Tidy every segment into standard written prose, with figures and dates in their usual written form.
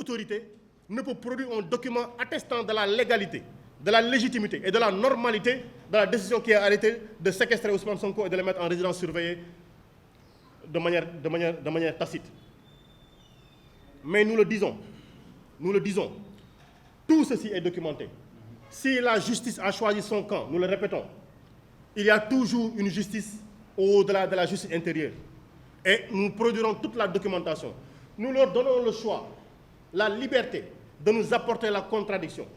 autorité ne peut produire un document attestant de la légalité, de la légitimité et de la normalité de la décision qui a arrêté de séquestrer Ousmane Sonko et de le mettre en résidence surveillée de manière tacite. Mais nous le disons, tout ceci est documenté. Si la justice a choisi son camp, nous le répétons, il y a toujours une justice au-delà de la justice intérieure. Et nous produirons toute la documentation. Nous leur donnons le choix, la liberté de nous apporter la contradiction.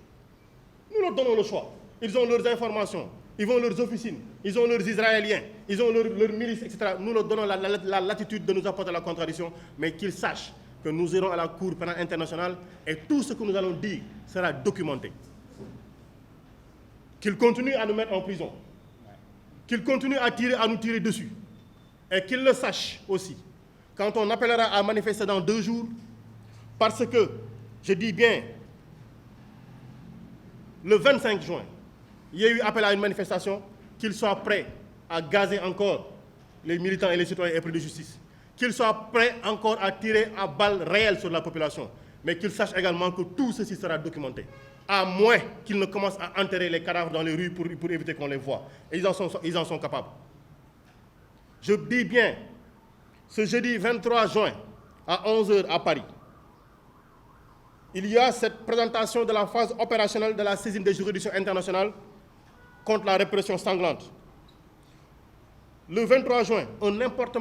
Nous leur donnons le choix. Ils ont leurs informations, ils ont leurs officines, ils ont leurs Israéliens, ils ont leurs milices, etc. Nous leur donnons la latitude de nous apporter la contradiction, mais qu'ils sachent que nous irons à la Cour pénale internationale et tout ce que nous allons dire sera documenté. Qu'ils continuent à nous mettre en prison, qu'ils continuent à nous tirer dessus, et qu'ils le sachent aussi. Quand on appellera à manifester dans 2 jours, parce que, je dis bien, le 25 juin, il y a eu appel à une manifestation, qu'ils soient prêts à gazer encore les militants et les citoyens épris de justice, qu'ils soient prêts encore à tirer à balles réelles sur la population, mais qu'ils sachent également que tout ceci sera documenté, à moins qu'ils ne commencent à enterrer les cadavres dans les rues pour éviter qu'on les voie. Et ils en sont capables. Je dis bien, ce jeudi 23 juin, à 11h à Paris, il y a cette présentation de la phase opérationnelle de la saisine des juridictions internationales contre la répression sanglante. Le 23 juin, un important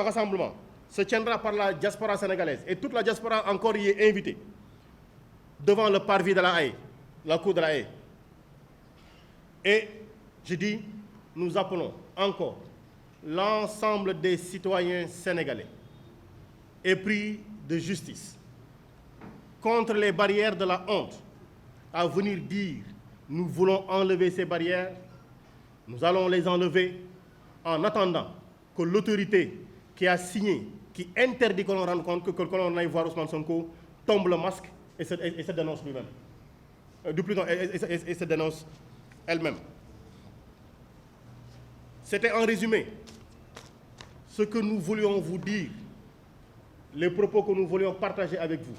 rassemblement se tiendra par la diaspora sénégalaise et toute la diaspora encore y est invitée devant le parvis de la Haye, la cour de la Haye. Et je dis, nous appelons encore l'ensemble des citoyens sénégalais épris de justice contre les barrières de la honte à venir dire nous voulons enlever ces barrières, nous allons les enlever en attendant que l'autorité qui a signé, qui interdit que l'on rende compte, que l'on aille voir Ousmane Sonko, tombe le masque et se dénonce lui-même. Et se dénonce elle-même. C'était en résumé ce que nous voulions vous dire, les propos que nous voulions partager avec vous,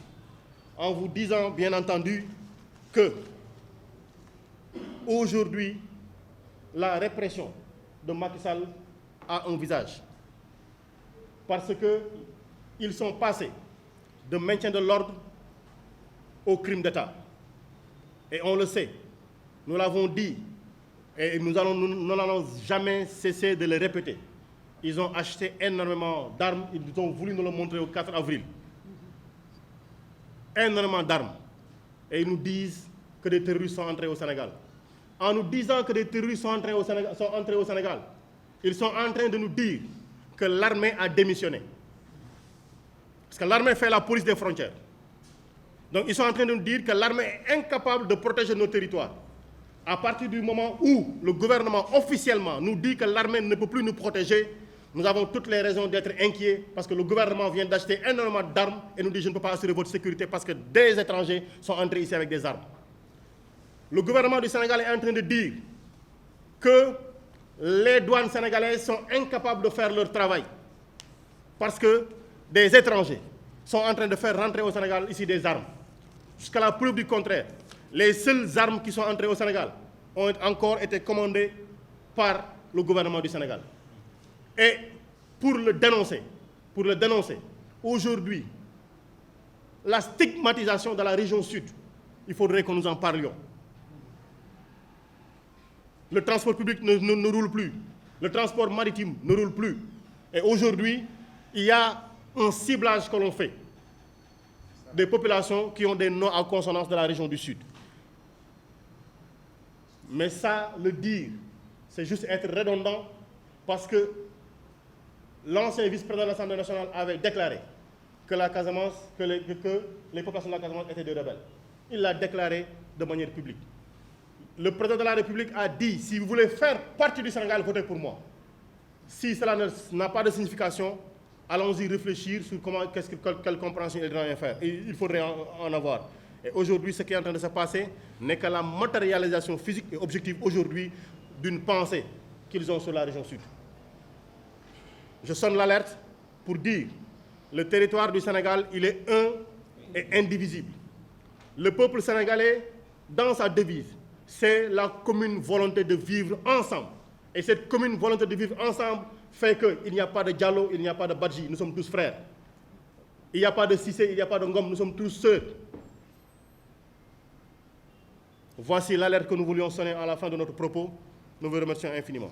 en vous disant, bien entendu, que aujourd'hui, la répression de Macky Sall a un visage. Parce qu'ils sont passés de maintien de l'ordre au crime d'État. Et on le sait, nous l'avons dit, et nous n'allons jamais cesser de le répéter. Ils ont acheté énormément d'armes, ils ont voulu nous le montrer au 4 avril. Énormément d'armes. Et ils nous disent que des terroristes sont entrés au Sénégal. En nous disant que des terroristes sont entrés au Sénégal, ils sont en train de nous dire que l'armée a démissionné. Parce que l'armée fait la police des frontières. Donc ils sont en train de nous dire que l'armée est incapable de protéger nos territoires. À partir du moment où le gouvernement officiellement nous dit que l'armée ne peut plus nous protéger, nous avons toutes les raisons d'être inquiets parce que le gouvernement vient d'acheter énormément d'armes et nous dit je ne peux pas assurer votre sécurité parce que des étrangers sont entrés ici avec des armes. Le gouvernement du Sénégal est en train de dire que les douanes sénégalaises sont incapables de faire leur travail parce que des étrangers sont en train de faire rentrer au Sénégal ici des armes. Jusqu'à la preuve du contraire, les seules armes qui sont entrées au Sénégal ont encore été commandées par le gouvernement du Sénégal. Et pour le dénoncer, aujourd'hui, la stigmatisation de la région sud, il faudrait que nous en parlions. Le transport public ne roule plus, le transport maritime ne roule plus. Et aujourd'hui, il y a un ciblage que l'on fait des populations qui ont des noms en consonance de la région du Sud. Mais ça, le dire, c'est juste être redondant parce que l'ancien vice-président de l'Assemblée nationale avait déclaré que la Casamance, que les populations de la Casamance étaient des rebelles. Il l'a déclaré de manière publique. Le président de la République a dit, si vous voulez faire partie du Sénégal, votez pour moi. Si cela n'a pas de signification, allons-y réfléchir sur quelle compréhension il devrait faire. Il faudrait en avoir. Et aujourd'hui, ce qui est en train de se passer n'est que la matérialisation physique et objective aujourd'hui d'une pensée qu'ils ont sur la région sud. Je sonne l'alerte pour dire le territoire du Sénégal, il est un est indivisible. Le peuple sénégalais, dans sa devise, c'est la commune volonté de vivre ensemble. Et cette commune volonté de vivre ensemble fait qu'il n'y a pas de Diallo, il n'y a pas de Badji, nous sommes tous frères. Il n'y a pas de Cissé, il n'y a pas de Ngom, nous sommes tous sœurs. Voici l'alerte que nous voulions sonner à la fin de notre propos. Nous vous remercions infiniment.